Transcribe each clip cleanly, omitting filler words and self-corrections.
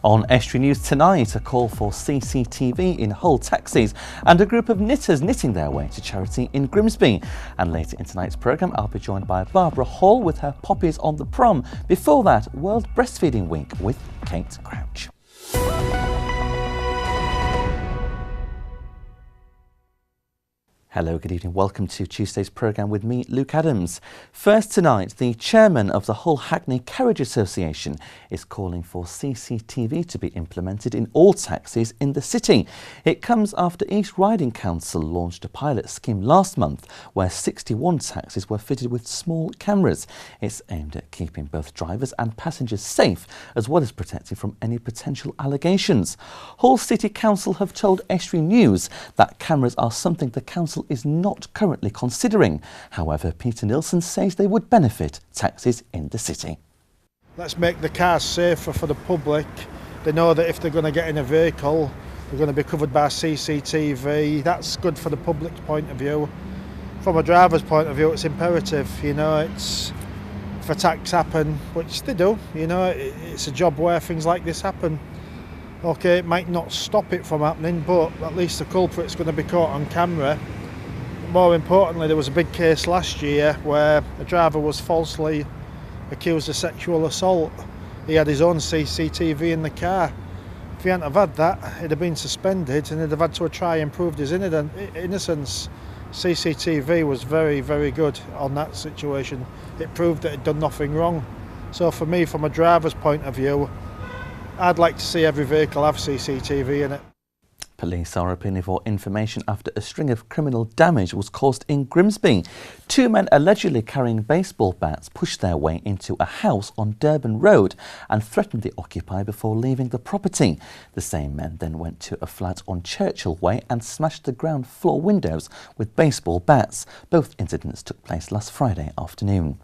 On Estuary News tonight, a call for CCTV in Hull taxis and a group of knitters knitting their way to charity in Grimsby. And later in tonight's programme, I'll be joined by Barbara Hall with her Poppies on the Prom. Before that, World Breastfeeding Week with Kate Crouch. Hello, good evening. Welcome to Tuesday's programme with me, Luke Adams. First tonight, the chairman of the Hull Hackney Carriage Association is calling for CCTV to be implemented in all taxis in the city. It comes after East Riding Council launched a pilot scheme last month where 61 taxis were fitted with small cameras. It's aimed at keeping both drivers and passengers safe, as well as protecting from any potential allegations. Hull City Council have told Estuary News that cameras are something the council is not currently considering. However, Peter Nilsson says they would benefit taxis in the city. Let's make the cars safer for the public. They know that if they're going to get in a vehicle, they're going to be covered by CCTV. That's good for the public's point of view. From a driver's point of view, it's imperative. You know, it's if attacks happen, which they do, you know, it's a job where things like this happen. Okay, it might not stop it from happening, but at least the culprit's going to be caught on camera. More importantly, there was a big case last year where a driver was falsely accused of sexual assault. He had his own CCTV in the car. If he hadn't have had that, he'd have been suspended and he'd have had to try and prove his innocence. CCTV was very, very good on that situation. It proved that he'd done nothing wrong. So for me, from a driver's point of view, I'd like to see every vehicle have CCTV in it. Police are appealing for information after a string of criminal damage was caused in Grimsby. Two men allegedly carrying baseball bats pushed their way into a house on Durban Road and threatened the occupier before leaving the property. The same men then went to a flat on Churchill Way and smashed the ground floor windows with baseball bats. Both incidents took place last Friday afternoon.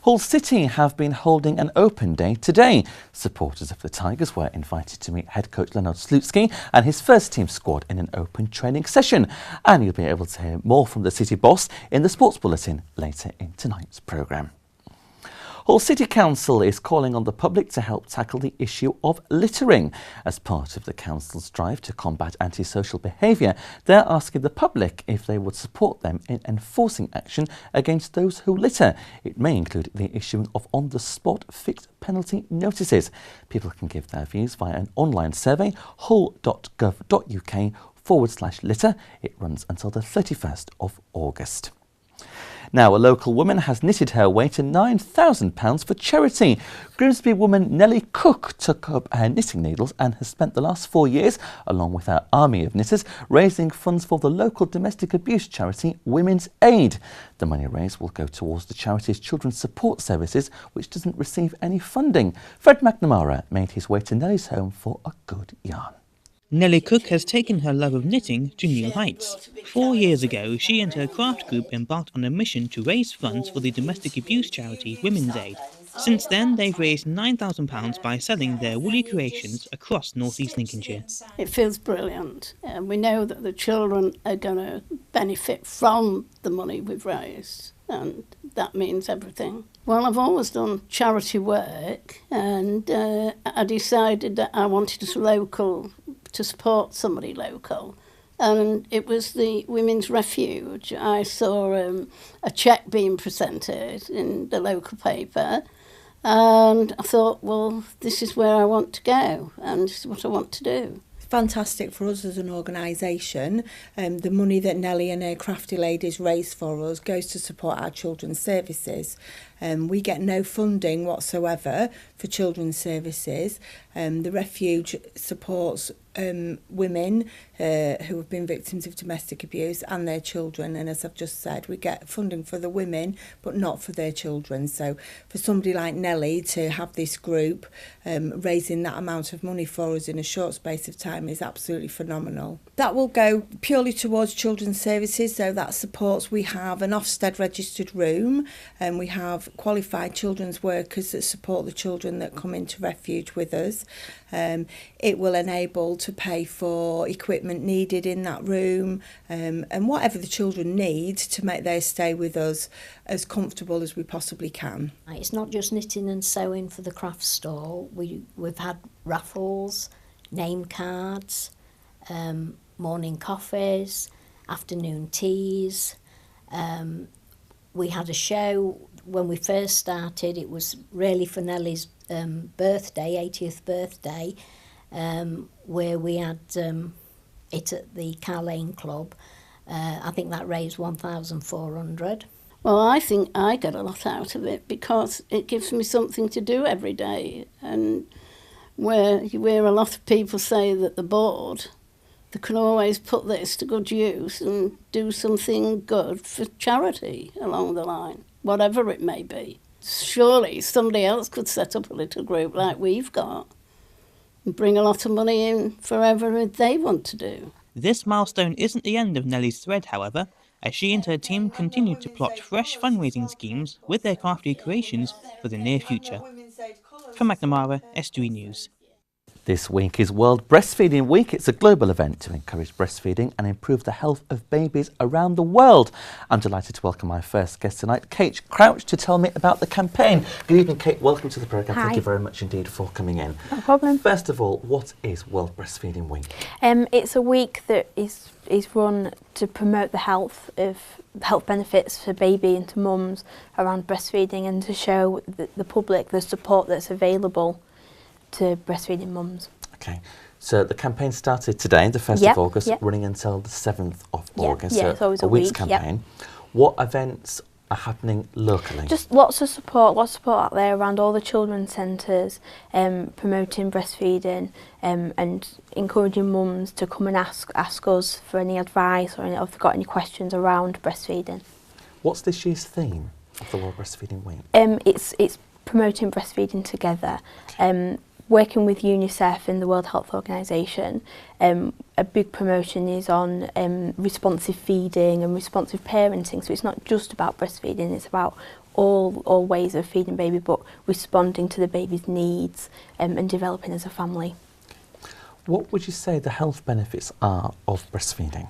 Hull City have been holding an open day today. Supporters of the Tigers were invited to meet head coach Leonard Slutsky and his first team squad in an open training session. And you'll be able to hear more from the City boss in the Sports Bulletin later in tonight's programme. Hull City Council is calling on the public to help tackle the issue of littering. As part of the council's drive to combat antisocial behaviour, they're asking the public if they would support them in enforcing action against those who litter. It may include the issuing of on-the-spot fixed penalty notices. People can give their views via an online survey, hull.gov.uk/litter. It runs until the 31st of August. Now, a local woman has knitted her way to £9,000 for charity. Grimsby woman Nellie Cook took up her knitting needles and has spent the last 4 years, along with her army of knitters, raising funds for the local domestic abuse charity Women's Aid. The money raised will go towards the charity's children's support services, which doesn't receive any funding. Fred McNamara made his way to Nellie's home for a good yarn. Nellie Cook has taken her love of knitting to new heights. 4 years ago, she and her craft group embarked on a mission to raise funds for the domestic abuse charity Women's Aid. Since then, they've raised £9,000 by selling their woolly creations across North East Lincolnshire. It feels brilliant. We know that the children are going to benefit from the money we've raised, and that means everything. Well, I've always done charity work, and I decided that I wanted to support somebody local, and it was the Women's Refuge. I saw a cheque being presented in the local paper, and I thought, well, this is where I want to go and this is what I want to do. Fantastic for us as an organisation. The money that Nellie and her crafty ladies raise for us goes to support our children's services. We get no funding whatsoever for children's services. The refuge supports women who have been victims of domestic abuse and their children, and as I've just said, we get funding for the women but not for their children. So for somebody like Nellie to have this group raising that amount of money for us in a short space of time is absolutely phenomenal. That will go purely towards children's services, so that supports. We have an Ofsted registered room and we have qualified children's workers that support the children that come into refuge with us. It will enable to pay for equipment needed in that room, and whatever the children need to make their stay with us as comfortable as we possibly can. It's not just knitting and sewing for the craft stall. We've had raffles, name cards, morning coffees, afternoon teas. We had a show when we first started. It was really for Nellie's birthday, 80th birthday, where we had it at the Carlane Club. I think that raised 1,400. Well, I think I get a lot out of it because it gives me something to do every day. And where you hear a lot of people say that they're bored, they can always put this to good use and do something good for charity along the line, whatever it may be. Surely somebody else could set up a little group like we've got and bring a lot of money in for whatever they want to do. This milestone isn't the end of Nellie's thread, however, as she and her team continue to plot fresh fundraising schemes with their crafty creations for the near future. From McNamara, Estuary News. This week is World Breastfeeding Week. It's a global event to encourage breastfeeding and improve the health of babies around the world. I'm delighted to welcome my first guest tonight, Kate Crouch, to tell me about the campaign. Good evening, Kate. Welcome to the programme. Hi. Thank you very much indeed for coming in. No problem. First of all, what is World Breastfeeding Week? It's a week that is run to promote the health benefits for baby and to mums around breastfeeding and to show the public the support that's available to breastfeeding mums. Okay, so the campaign started today, the 1st of August, running until the 7th of August. Yeah, so it's always a a week's week, campaign. What events are happening locally? Just lots of support out there around all the children's centres, promoting breastfeeding and encouraging mums to come and ask us for any advice or if they've got any questions around breastfeeding. What's this year's theme of the World Breastfeeding Week? It's promoting breastfeeding together. Working with UNICEF and the World Health Organization, a big promotion is on responsive feeding and responsive parenting. So it's not just about breastfeeding, it's about all ways of feeding baby, but responding to the baby's needs and developing as a family. What would you say the health benefits are of breastfeeding?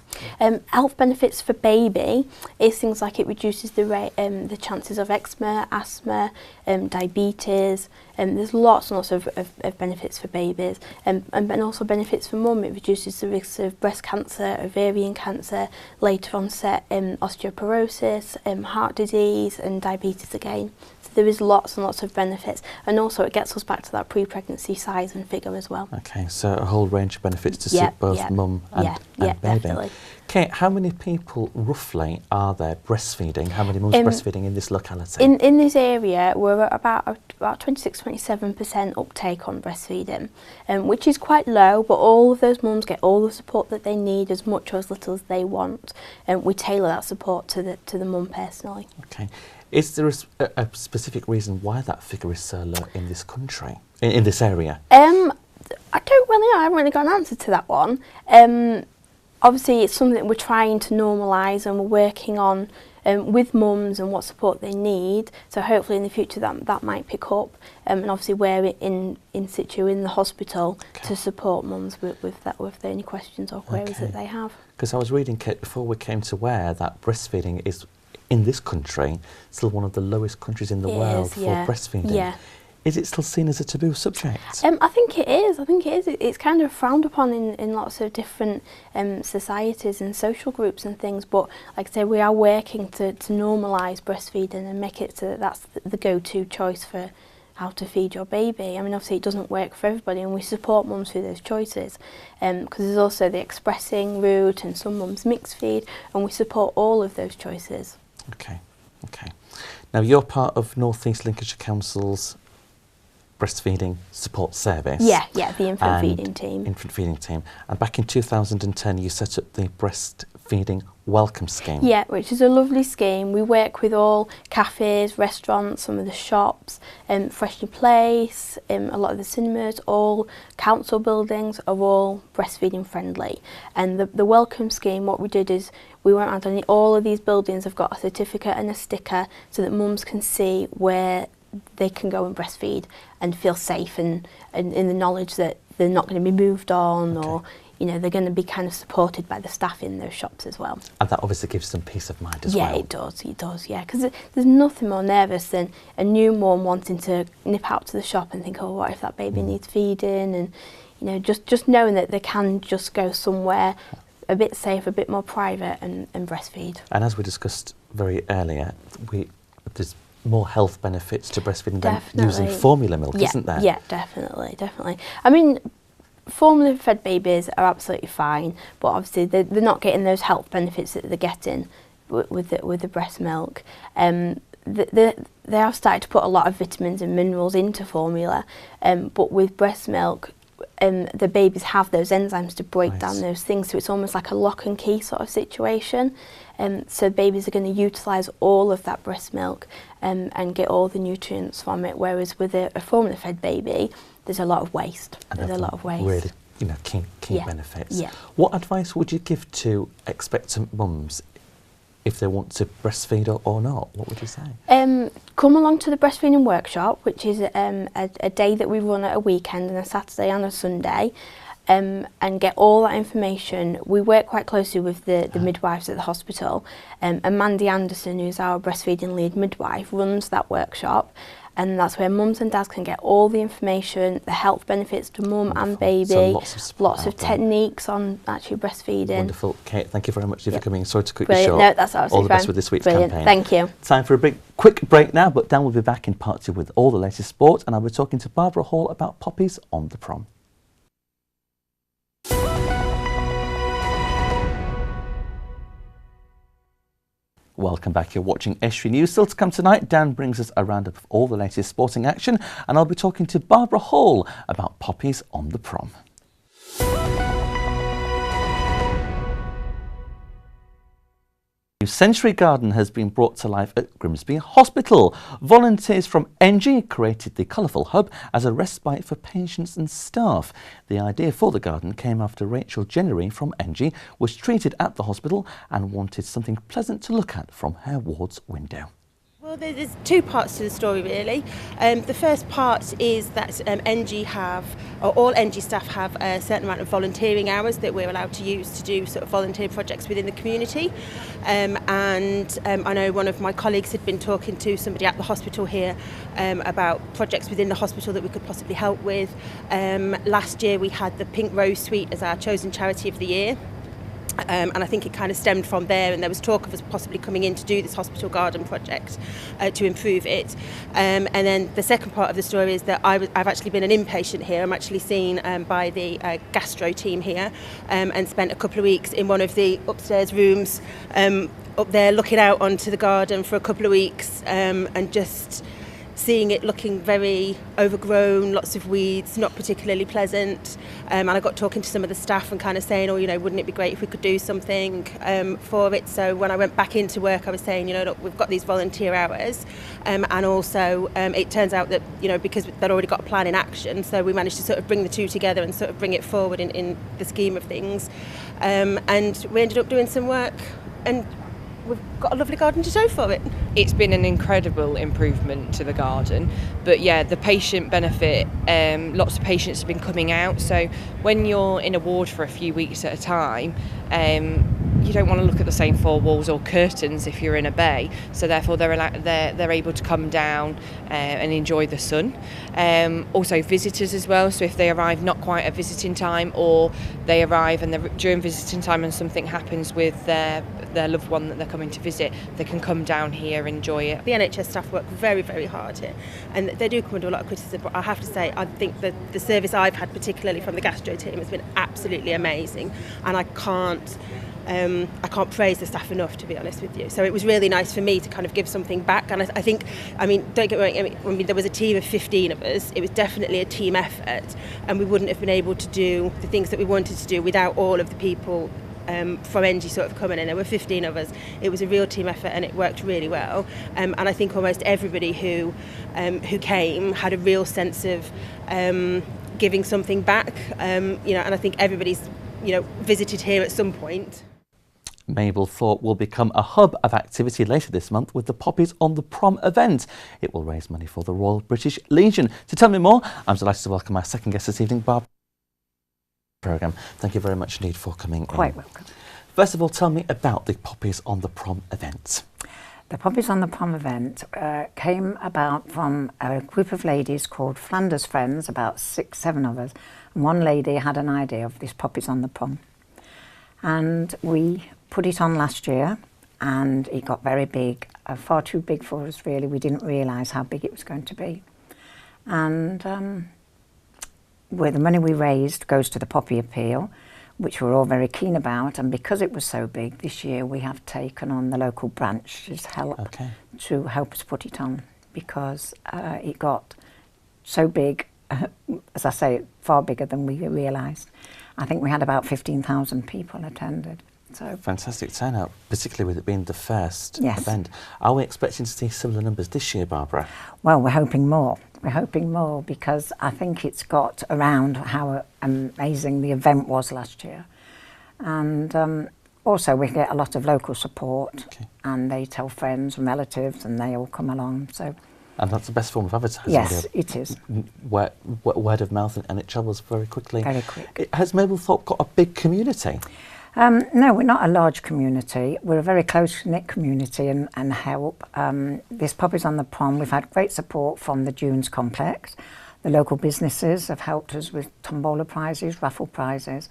Health benefits for baby is things like it reduces the chances of eczema, asthma, diabetes. There's lots and lots of benefits for babies, and also benefits for mum. It reduces the risks of breast cancer, ovarian cancer, later onset osteoporosis, heart disease, and diabetes again. There is lots and lots of benefits, and also it gets us back to that pre-pregnancy size and figure as well. Okay, so a whole range of benefits to suit both mum and baby. Definitely. Kate, how many people roughly are there breastfeeding? How many mums breastfeeding in this locality? In this area, we're at about 26-27% uptake on breastfeeding, which is quite low, but all of those mums get all the support that they need, as much or as little as they want, and we tailor that support to the mum personally. Okay. Is there a specific reason why that figure is so low in this country, in this area? I don't really know. I haven't really got an answer to that one. Obviously, it's something that we're trying to normalise and we're working on with mums and what support they need. So hopefully in the future that might pick up. And obviously we're in situ in the hospital to support mums with any questions or queries that they have. Because I was reading, Kate, before we came to where that breastfeeding is, in this country, still one of the lowest countries in the world for breastfeeding. Yeah. Is it still seen as a taboo subject? I think it is. It's kind of frowned upon in lots of different societies and social groups and things. But like I say, we are working to normalise breastfeeding and make it so that that's the go-to choice for how to feed your baby. I mean, obviously it doesn't work for everybody, and we support mums through those choices. Because there's also the expressing route, and some mums mix feed, and we support all of those choices. Okay. Now you're part of North East Lincolnshire Council's breastfeeding support service. Yeah, the infant feeding team. And back in 2010 you set up the Breastfeeding Welcome Scheme. Yeah, which is a lovely scheme. We work with all cafes, restaurants, some of the shops, Freshly Place, a lot of the cinemas, all council buildings are all breastfeeding friendly. And the Welcome Scheme, what we did is we went out and all of these buildings have got a certificate and a sticker so that mums can see where they can go and breastfeed and feel safe and in the knowledge that they're not going to be moved on, or you know, they're going to be kind of supported by the staff in those shops as well. And that obviously gives them peace of mind as well. Yeah, it does, yeah. Because there's nothing more nervous than a new mum wanting to nip out to the shop and think, oh, what if that baby needs feeding? And, you know, just knowing that they can just go somewhere a bit safe, a bit more private and breastfeed. And as we discussed very earlier, there's more health benefits to breastfeeding than using formula milk, isn't there? Yeah, definitely. I mean, formula-fed babies are absolutely fine, but obviously they're not getting those health benefits that they're getting with the breast milk. They have started to put a lot of vitamins and minerals into formula, but with breast milk, the babies have those enzymes to break down those things, so it's almost like a lock and key sort of situation. So babies are going to utilise all of that breast milk and get all the nutrients from it, whereas with a formula-fed baby, there's a lot of waste. Really, you know, key benefits. Yeah. What advice would you give to expectant mums if they want to breastfeed or not? What would you say? Come along to the breastfeeding workshop, which is a day that we run at a weekend and a Saturday and a Sunday, and get all that information. We work quite closely with the midwives at the hospital, and Mandy Anderson, who's our breastfeeding lead midwife, runs that workshop. And that's where mums and dads can get all the information, the health benefits to mum and baby, so lots of techniques on actually breastfeeding. Wonderful. Kate, thank you very much for coming. Sorry to cut you Brilliant. short. No, that's absolutely all the best fine. with this week's Brilliant. campaign. Thank you. Time for a quick break now, but Dan will be back in part 2 with all the latest sport, and I'll be talking to Barbara Hall about Poppies on the Prom. Welcome back. You're watching Estuary News. Still to come tonight, Dan brings us a roundup of all the latest sporting action, and I'll be talking to Barbara Hall about Poppies on the Prom. Century Garden has been brought to life at Grimsby Hospital. Volunteers from NG created the colourful hub as a respite for patients and staff. The idea for the garden came after Rachel Jennery from NG was treated at the hospital and wanted something pleasant to look at from her ward's window. Well, there's two parts to the story really. The first part is that all NG staff have a certain amount of volunteering hours that we're allowed to use to do sort of volunteer projects within the community. And I know one of my colleagues had been talking to somebody at the hospital here about projects within the hospital that we could possibly help with. Last year we had the Pink Rose Suite as our chosen charity of the year. And I think it kind of stemmed from there, and there was talk of us possibly coming in to do this hospital garden project to improve it. And then the second part of the story is that I've actually been an inpatient here. I'm actually seen by the gastro team here, and spent a couple of weeks in one of the upstairs rooms up there looking out onto the garden for a couple of weeks, and just seeing it looking very overgrown, lots of weeds, not particularly pleasant. And I got talking to some of the staff and kind of saying, oh, you know, wouldn't it be great if we could do something for it? So when I went back into work, I was saying, you know, look, we've got these volunteer hours. And also it turns out that, you know, because they'd already got a plan in action, so we managed to sort of bring the two together and sort of bring it forward in the scheme of things. And we ended up doing some work, and we've got a lovely garden to show for it. It's been an incredible improvement to the garden, but yeah, the patient benefit, lots of patients have been coming out, so when you're in a ward for a few weeks at a time, you don't want to look at the same four walls or curtains if you're in a bay, so therefore they're able to come down and enjoy the sun. Also visitors as well, so if they arrive not quite at visiting time, or they arrive and during visiting time and something happens with their loved one that they're coming to visit, they can come down here and enjoy it. The NHS staff work very, very hard here, and they do come under a lot of criticism, but I have to say I think that the service I've had, particularly from the gastro team, has been absolutely amazing, and I can't praise the staff enough, to be honest with you. So it was really nice for me to kind of give something back, and I think, I mean, don't get me wrong, I mean, there was a team of 15 of us. It was definitely a team effort, and we wouldn't have been able to do the things that we wanted to do without all of the people from NG sort of coming in. There were 15 of us. It was a real team effort and it worked really well. And I think almost everybody who came had a real sense of giving something back. And I think everybody's visited here at some point. Mablethorpe will become a hub of activity later this month with the Poppies on the Prom event. It will raise money for the Royal British Legion. To tell me more, I'm delighted to welcome our second guest this evening, Barbara. Programme. Thank you very much indeed for coming in. Quite welcome. First of all, tell me about the Poppies on the Prom event. The Poppies on the Prom event came about from a group of ladies called Flanders Friends, about 6, 7 of us. And one lady had an idea of this Poppies on the Prom. And we put it on last year and it got very big, far too big for us really. We didn't realise how big it was going to be. And where the money we raised goes to the Poppy Appeal, which we're all very keen about, and because it was so big this year we have taken on the local branch's help to help us put it on, because it got so big, as I say, far bigger than we realised. I think we had about 15,000 people attended. So fantastic turnout, particularly with it being the first yes. event. Are we expecting to see similar numbers this year, Barbara? Well, we're hoping more. We're hoping more because I think it's got around how amazing the event was last year. And also we get a lot of local support and they tell friends and relatives and they all come along. So. And that's the best form of advertising. Yes, it is. Word of mouth, and it travels very quickly. Very quick. Has Mablethorpe got a big community? No, we're not a large community. We're a very close-knit community and help. This Poppies on the Prom, we've had great support from the Dunes complex. The local businesses have helped us with tombola prizes, raffle prizes.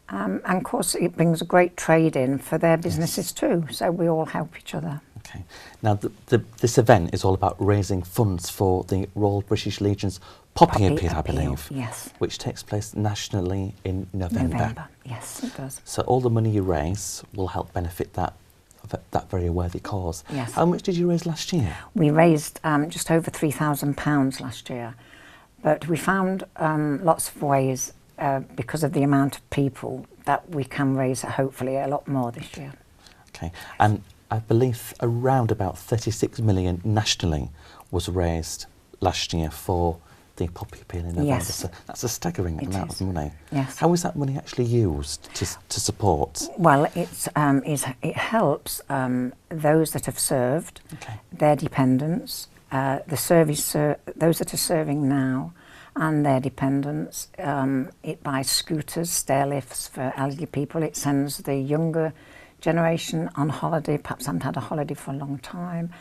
And of course, it brings a great trade in for their businesses too. So we all help each other. Okay. Now, this event is all about raising funds for the Royal British Legion's Poppy Appeal, I believe. Yes. Which takes place nationally in November. Yes, it does. So all the money you raise will help benefit that very worthy cause. Yes. How much did you raise last year? We raised just over £3,000 last year, but we found lots of ways because of the amount of people that we can raise hopefully a lot more this year. Okay. And I believe around about 36 million nationally was raised last year for the Poppy Appeal in November. Yes. So that's a staggering amount of money. Yes. How is that money actually used to support? Well, it helps those that have served, their dependents, those that are serving now, and their dependents. It buys scooters, stair lifts for elderly people. It sends the younger generation on holiday, perhaps haven't had a holiday for a long time.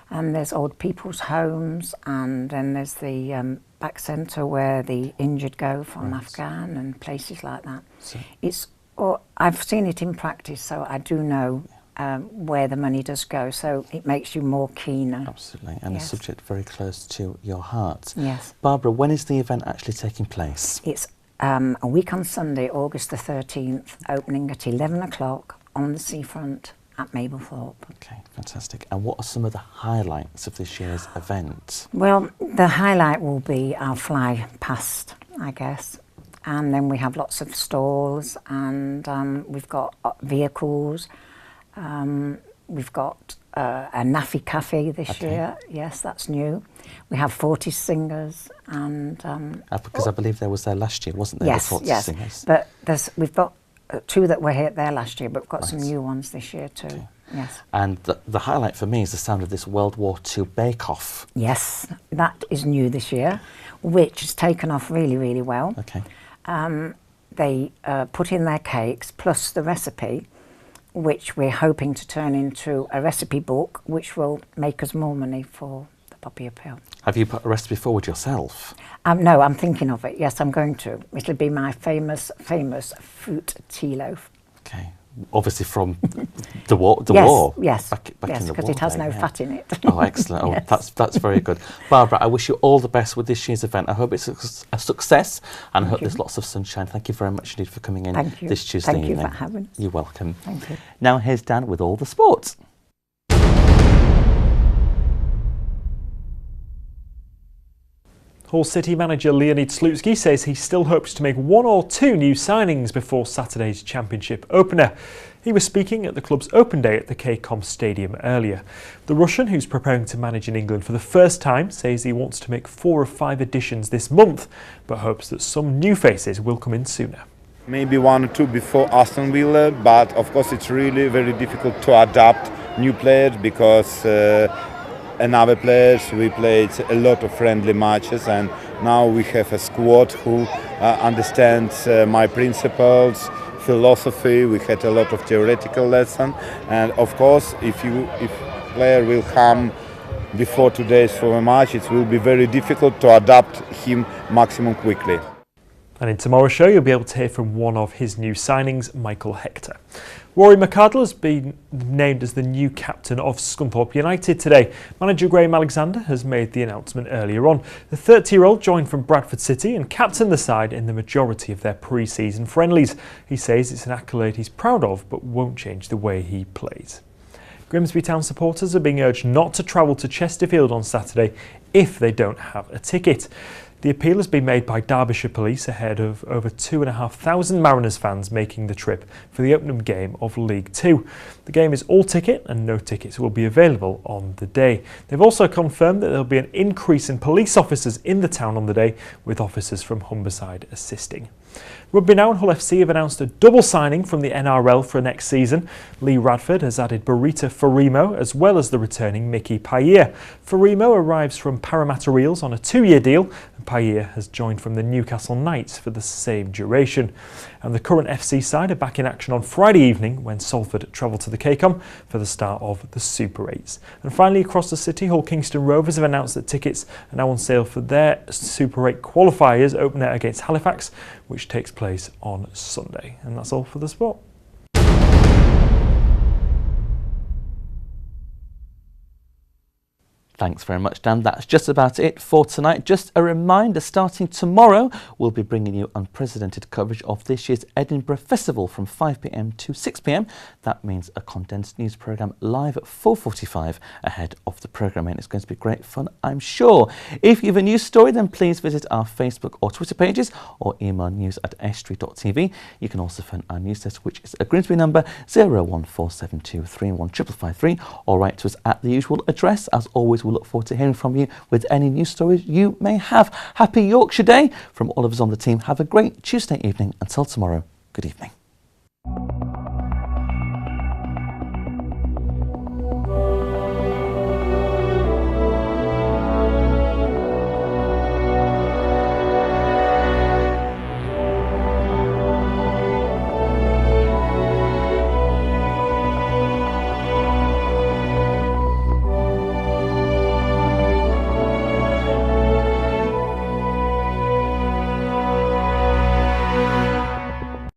And there's old people's homes, and then there's the back centre where the injured go from Afghan and places like that. So I've seen it in practice, so I do know where the money does go, so it makes you more keener. Absolutely, and a subject very close to your heart. Yes. Barbara, when is the event actually taking place? It's a week on Sunday, August the 13th, opening at 11 o'clock on the seafront at Mablethorpe. Okay, fantastic. And what are some of the highlights of this year's event? Well, the highlight will be our fly past, I guess. And then we have lots of stalls, and we've got vehicles. We've got a Naffy Cafe this year. Yes, that's new. We have 40 singers, and because I believe there was there last year, wasn't there? Yes, yes. Singers? But we've got 2 that were here there last year, but we've got some new ones this year too. Okay. Yes. And the highlight for me is the sound of this World War II bake-off. Yes, that is new this year, which has taken off really, really well. Okay. They put in their cakes plus the recipe, which we're hoping to turn into a recipe book, which will make us more money for the Poppy Appeal. Have you put a recipe forward yourself? No, I'm thinking of it. Yes, I'm going to. It'll be my famous fruit tea loaf. Okay. Obviously from the war. Yes, back in the war, because it has no fat in it. Oh, excellent. Yes. Oh, that's very good. Barbara, I wish you all the best with this year's event. I hope it's a success, and I hope there's lots of sunshine. Thank you very much indeed for coming in this Tuesday evening. Thank you for having us. You're welcome. Thank you. Now here's Dan with all the sports. Hull City manager Leonid Slutsky says he still hopes to make 1 or 2 new signings before Saturday's Championship opener. He was speaking at the club's open day at the KCOM Stadium earlier. The Russian, who's preparing to manage in England for the first time, says he wants to make 4 or 5 additions this month, but hopes that some new faces will come in sooner. Maybe 1 or 2 before Aston Villa, but of course it's really very difficult to adapt new players because and other players, we played a lot of friendly matches, and now we have a squad who understands my principles, philosophy. We had a lot of theoretical lesson, and of course if player will come before 2 days for a match, it will be very difficult to adapt him maximum quickly. And in tomorrow's show, you'll be able to hear from one of his new signings, Michael Hector. Rory McArdle has been named as the new captain of Scunthorpe United today. Manager Graham Alexander has made the announcement earlier on. The 30-year-old joined from Bradford City and captained the side in the majority of their pre-season friendlies. He says it's an accolade he's proud of, but won't change the way he plays. Grimsby Town supporters are being urged not to travel to Chesterfield on Saturday if they don't have a ticket. The appeal has been made by Derbyshire Police ahead of over 2,500 Mariners fans making the trip for the opening game of League Two. The game is all ticket and no tickets will be available on the day. They've also confirmed that there will be an increase in police officers in the town on the day, with officers from Humberside assisting. Rugby now and Hull FC have announced a double signing from the NRL for next season. Lee Radford has added Burita Farimo as well as the returning Mickey Payer. Farimo arrives from Parramatta Eels on a 2-year deal, and Payer has joined from the Newcastle Knights for the same duration. And the current FC side are back in action on Friday evening when Salford travel to the KCOM for the start of the Super 8s. And finally, across the city, Hull Kingston Rovers have announced that tickets are now on sale for their Super 8 qualifiers opener against Halifax, which takes place on Sunday. And that's all for the sport. Thanks very much, Dan. That's just about it for tonight. Just a reminder, starting tomorrow, we'll be bringing you unprecedented coverage of this year's Edinburgh Festival from 5 p.m. to 6 p.m. That means a condensed news programme live at 4:45 ahead of the programme, and it's going to be great fun, I'm sure. If you have a news story, then please visit our Facebook or Twitter pages or email news@estuary.tv. You can also phone our news desk, which is a Grimsby number 01472315553, or write to us at the usual address. As always, we'll look forward to hearing from you with any news stories you may have. Happy Yorkshire Day from all of us on the team. Have a great Tuesday evening. Until tomorrow, good evening.